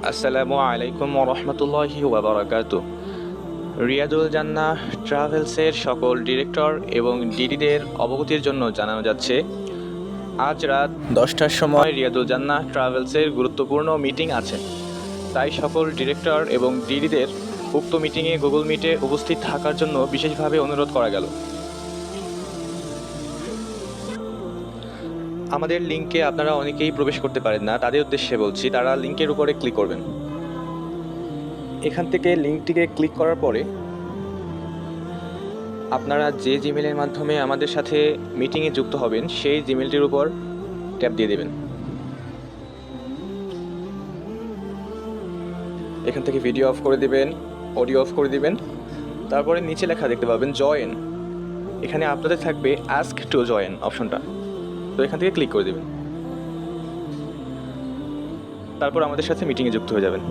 আসসালামু আলাইকুম রহমতুল্লাহি ওয়াবারাকাতু। রিয়াদুল জান্নাহ ট্রাভেলসের সকল ডিরেক্টর এবং ডিডিদের অবগতির জন্য জানানো যাচ্ছে, আজ রাত 10টার সময় রিয়াদুল জান্নাহ ট্রাভেলসের গুরুত্বপূর্ণ মিটিং আছে। তাই সকল ডিরেক্টর এবং ডিডিদের উক্ত মিটিংয়ে গুগল মিটে উপস্থিত থাকার জন্য বিশেষভাবে অনুরোধ করা গেল। আমাদের লিঙ্কে আপনারা অনেকেই প্রবেশ করতে পারেন না, তাদের উদ্দেশ্যে বলছি, তারা লিঙ্কের উপরে ক্লিক করবেন। এখান থেকে লিঙ্কটিকে ক্লিক করার পরে আপনারা যে জিমেলের মাধ্যমে আমাদের সাথে মিটিংয়ে যুক্ত হবেন সেই জিমেলটির উপর ট্যাপ দিয়ে দেবেন। এখান থেকে ভিডিও অফ করে দিবেন, অডিও অফ করে দিবেন। তারপরে নিচে লেখা দেখতে পাবেন জয়েন। এখানে আপনাদের থাকবে আস্ক টু জয়েন অপশনটা, তো এখান থেকে ক্লিক করে দেবেন। তারপর আমাদের সাথে মিটিংয়ে যুক্ত হয়ে যাবেন।